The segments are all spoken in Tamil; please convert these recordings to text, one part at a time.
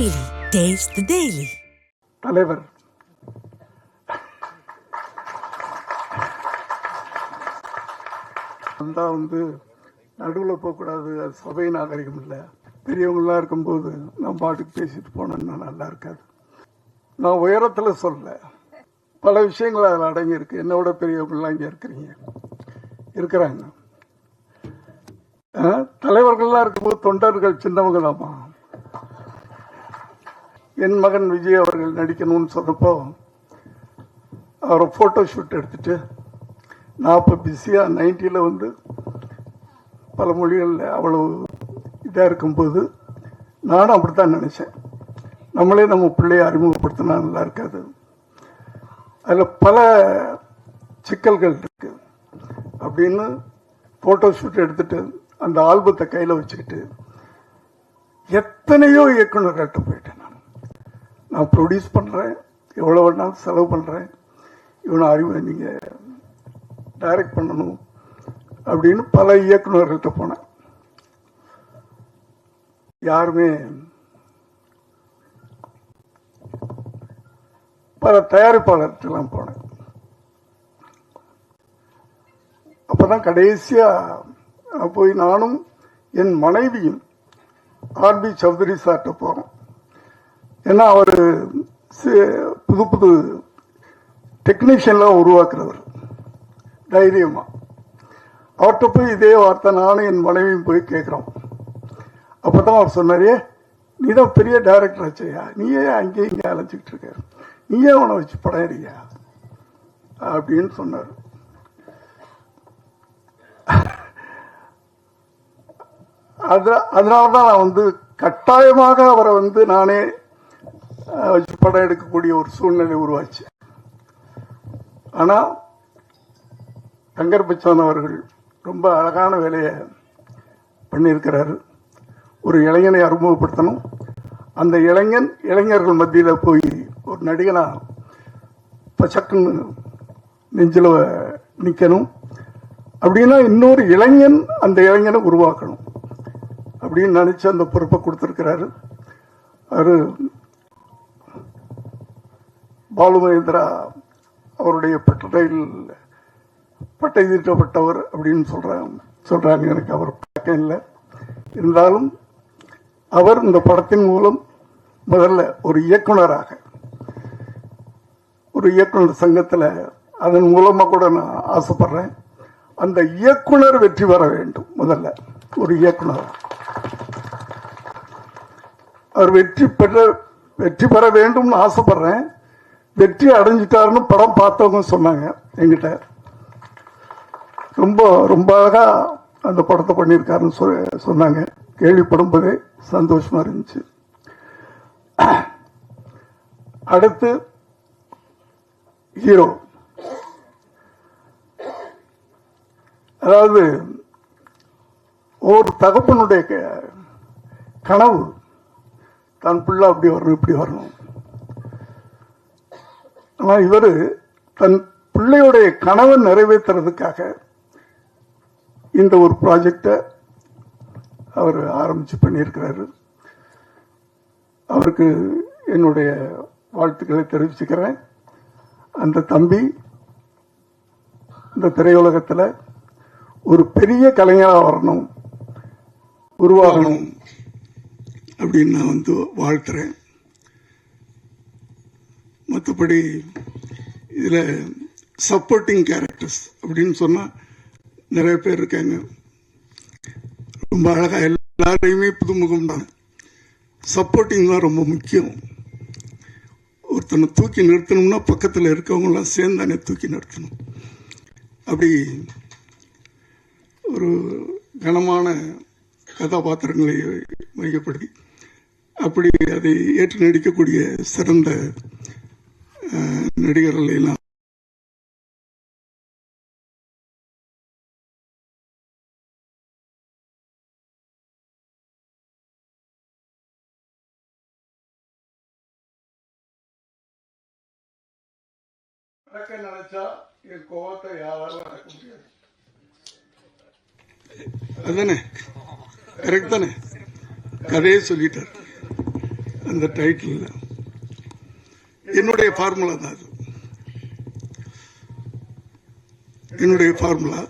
Daily. Taste the Daily. தலைவர் நடுவில் போகக்கூடாது, அது சபை நாகரிகம் இல்லை. பெரியவங்களாம் இருக்கும்போது நான் பாட்டுக்கு பேசிட்டு போனேன்னா நல்லா இருக்காது. நான் உயரத்தில் சொல்ல, பல விஷயங்கள் அதில் அடங்கியிருக்கு. என்னோட பெரியவங்களாம் இங்கே இருக்கிறாங்க. தலைவர்கள்லாம் இருக்கும்போது தொண்டர்கள் சின்னவங்க தான்மா. என் மகன் விஜய் அவர்கள் நடிக்கணும்னு சொன்னப்போ அவரை ஃபோட்டோ ஷூட் எடுத்துட்டு, நான் இப்போ பிஸியாக 90ல் பல மொழிகளில் அவ்வளவு இதாக இருக்கும்போது நானும் அப்படித்தான் நினச்சேன். நம்மளே நம்ம பிள்ளையை அறிமுகப்படுத்தினா நல்லா இருக்காது. அதில் பல சிக்கல்கள் இருக்கு அப்படின்னு ஃபோட்டோ ஷூட் எடுத்துட்டு அந்த ஆல்பத்தை கையில் வச்சுக்கிட்டு எத்தனையோ இயக்குநர்கள்ட்ட போயிட்டேன். நான் ப்ரொடியூஸ் பண்ணுறேன், எவ்வளோ வேணாலும் செலவு பண்ணுறேன், இவனை நீங்கள் டைரக்ட் பண்ணணும் அப்படின்னு பல இயக்குநர்கள்ட்ட போனேன். யாருமே, பல தயாரிப்பாளர்கிட்டலாம் போனேன். அப்பதான் கடைசியா போய் நானும் என் மனைவியும் ஆர்பி சௌத்ரி சார்ட்ட போறோம். ஏன்னா அவர் புது புது டெக்னீஷியன்லாம் உருவாக்குறவர், தைரியமா. அவர்கிட்ட போய் இதே வார்த்தை நானும் என் மனைவியும் போய் கேட்குறோம். அப்பதான் அவர் சொன்னாரே, நீதான் பெரிய டைரக்டர் ஆச்சையா, நீயே அங்கேயும் இங்கே அலைஞ்சிக்கிட்டு இருக்க, நீயே உன வச்சு படம் எடுறியா அப்படின்னு சொன்னார். அதனாலதான் நான் கட்டாயமாக அவரை நானே வச்சு படம் எடுக்கக்கூடிய ஒரு சூழ்நிலை உருவாச்சு. ஆனா தங்கர் பச்சான் அவர்கள் ரொம்ப அழகான வேலையை பண்ணியிருக்கிறாரு. ஒரு இளைஞனை அறிமுகப்படுத்தணும், அந்த இளைஞர்கள் மத்தியில் போய் ஒரு நடிகனா பச்சக்குன்னு நெஞ்சில் நிற்கணும். அப்படின்னா இன்னொரு இளைஞன் அந்த இளைஞனை உருவாக்கணும் அப்படின்னு நினைச்சு அந்த பொறுப்பை கொடுத்திருக்கிறாரு. அவரு பாலு மகேந்திரா அவருடைய பட்டறையில் பட்டை தீட்டப்பட்டவர் அப்படின்னு சொல்றாங்க. எனக்கு அவர் பழக்கம் இல்லை. இருந்தாலும் அவர் இந்த படத்தின் மூலம் முதல்ல ஒரு இயக்குனராக, ஒரு இயக்குனர் சங்கத்தில் அதன் மூலமா கூட நான் ஆசைப்படுறேன். அந்த இயக்குனர் வெற்றி பெற வேண்டும். முதல்ல ஒரு இயக்குனர் அவர் வெற்றி பெற வேண்டும்னு ஆசைப்படுறேன். வெற்றி அடைஞ்சிட்டாருன்னு படம் பார்த்தவங்க சொன்னாங்க என்கிட்ட. ரொம்ப ரொம்ப அழகா அந்த படத்தை பண்ணியிருக்காருன்னு சொன்னாங்க. கேள்விப்படும் போதே சந்தோஷமா இருந்துச்சு. அடுத்து ஹீரோ, அதாவது ஒரு தகப்பனுடைய கனவு, தன் பிள்ளை அப்படி வரணும் இப்படி வரணும். ஆனா இவரு தன் பிள்ளையுடைய கனவை நிறைவேற்றுறதுக்காக இந்த ஒரு ப்ராஜெக்டை அவர் ஆரம்பிச்சு பண்ணியிருக்கிறாரு. அவருக்கு என்னுடைய வாழ்த்துக்களை தெரிவிச்சுக்கிறேன். அந்த தம்பி இந்த திரையுலகத்தில் ஒரு பெரிய கலைஞராக வரணும், உருவாகணும் அப்படின்னு நான் வாழ்த்துறேன். மற்றபடி இதில் சப்போர்ட்டிங் கேரக்டர்ஸ் அப்படின்னு சொன்னால் நிறைய பேர் இருக்காங்க. ரொம்ப அழகா எல்லாரையுமே புதுமுகம் தான். சப்போர்ட்டிங் தான் ரொம்ப முக்கியம். ஒருத்தனை தூக்கி நிறுத்தணும்னா பக்கத்தில் இருக்கவங்களாம் சேர்ந்தானே தூக்கி நிறுத்தணும். அப்படி ஒரு கனமான கதாபாத்திரங்களை மையப்படுத்தி அப்படி அதை ஏற்று நடிக்கக்கூடிய சிறந்த நடிகர்கள் எல்லாம் நினைச்சா என் கோபத்தை யாராலும் அடக்க முடியாது. அதுதானே கரெக்ட் தானே? கதையே சொல்லிட்டார். அந்த டைட்டில் என்னுடைய ஃபார்முலா தான் அது. என்னுடைய ஃபார்முலா,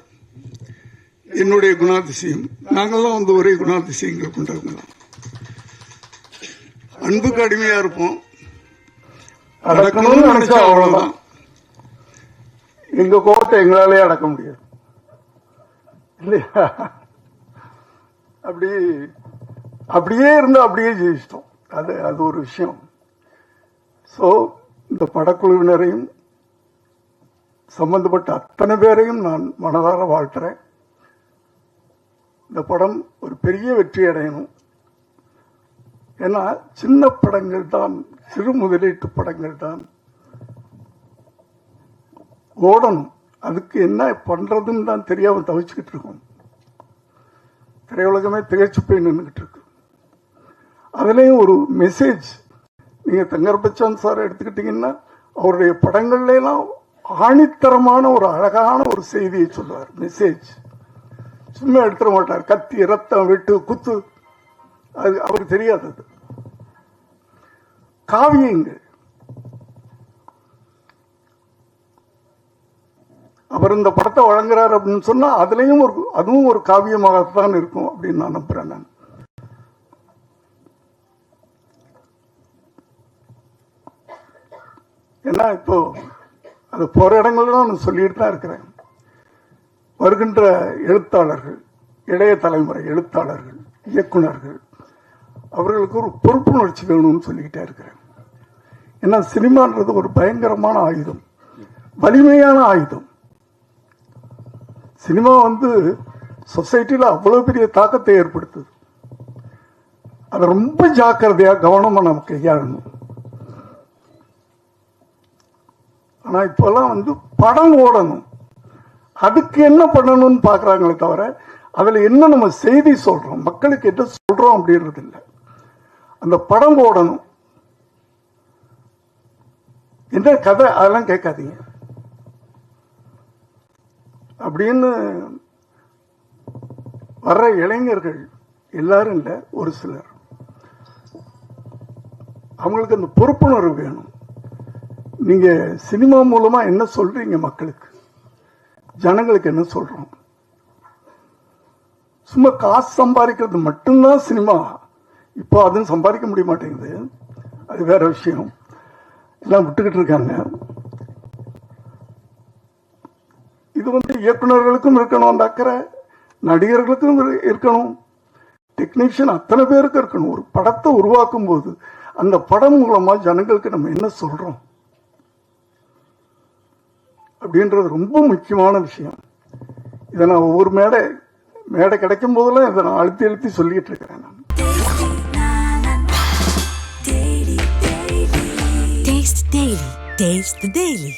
என்னுடைய குணாதிசயம். நாங்கள்லாம் வந்து ஒரே குணாதிசயங்கள் கொண்டவங்க தான். அன்புக்கு அடிமையா இருப்போம், அடக்கணும்னு நினைச்சா அவ்வளவுதான். எங்க கோபத்தை எங்களாலே அடக்க முடியாது இல்லையா? அப்படியே இருந்து அப்படியே ஜெயிச்சிட்டோம். அது ஒரு விஷயம். ஸோ இந்த படக்குழுவினரையும் சம்பந்தப்பட்ட அத்தனை பேரையும் நான் மனதார வாழ்த்துறேன். இந்த படம் ஒரு பெரிய வெற்றி அடையணும். ஏன்னா சின்ன படங்கள் தான், சிறு முதலீட்டு படங்கள் தான் ஓடணும். அதுக்கு என்ன பண்றதுன்னு தான் தெரியாம தவிச்சுக்கிட்டு இருக்கோம். திரையுலகமே திகைச்சு போய் நின்றுகிட்டு இருக்கு. அதுலேயும் ஒரு மெசேஜ், நீங்க தங்கர் பச்சான் சார் எடுத்துக்கிட்டீங்கன்னா அவருடைய படங்கள்ல எல்லாம் ஆணித்தரமான ஒரு அழகான ஒரு செய்தியை சொல்லுவார். மெசேஜ் சும்மா எடுத்துட மாட்டார். கத்தி, ரத்தம், வெட்டு, குத்து, அது அவருக்கு தெரியாதது. காவியங்கள், அவர் இந்த படத்தை வழங்குறார் அப்படின்னு சொன்னா அதுவும் ஒரு காவியமாகத்தான் இருக்கும் அப்படின்னு நான் நம்புறேன். நான் ஏன்னா இப்போ அது போற இடங்கள்ல நான் சொல்லிட்டு தான் இருக்கிறேன். வருகின்ற எழுத்தாளர்கள், இளைய தலைமுறை எழுத்தாளர்கள், இயக்குனர்கள், அவர்களுக்கு ஒரு பொறுப்புணர்ச்சி வேணும்னு சொல்லிக்கிட்டே இருக்கிறேன். ஏன்னா சினிமான்றது ஒரு பயங்கரமான ஆயுதம், வலிமையான ஆயுதம். சினிமா வந்து சொசைட்டில அவ்வளவு பெரிய தாக்கத்தை ஏற்படுத்துது. அதை ரொம்ப ஜாக்கிரதையா கவனமா நம்ம கையாளணும். ஆனா இப்பெல்லாம் வந்து படம் ஓடணும், அதுக்கு என்ன பண்ணணும்னு பாக்குறாங்களே தவிர அதுல என்ன நம்ம செய்தி சொல்றோம், மக்களுக்கு என்ன சொல்றோம் அப்படின்றது இல்லை. அந்த படம் ஓடணும், என்ன கதை அதெல்லாம் கேட்காதீங்க அப்படின்னு வர்ற இளைஞர்கள் எல்லாரும் இல்லை, ஒரு சிலர், அவங்களுக்கு அந்த பொறுப்புணர்வு வேணும். நீங்க சினிமா மூலமா என்ன சொல்றீங்க மக்களுக்கு, ஜனங்களுக்கு என்ன சொல்றோம்? சும்மா காசு சம்பாதிக்கிறது மட்டும்தான் சினிமா. இப்போ அதுவும் சம்பாதிக்க முடிய மாட்டேங்குது, அது வேற விஷயம். எல்லாம் விட்டுக்கிட்டு இருக்காங்க. இது வந்து இயக்குநர்களுக்கும் இருக்கணும் அந்த அக்கறை, நடிகர்களுக்கும் இருக்கணும், டெக்னீஷியன் அத்தனை பேருக்கு இருக்கணும். ஒரு படத்தை உருவாக்கும் போது அந்த படம் மூலமா ஜனங்களுக்கு நம்ம என்ன சொல்றோம் அப்படின்றது ரொம்ப முக்கியமான விஷயம். இதை நான் ஒவ்வொரு மேடை கிடைக்கும் போதெல்லாம் இதை நான் அழுத்தி சொல்லிட்டு இருக்கிறேன். நான் Taste the Daily.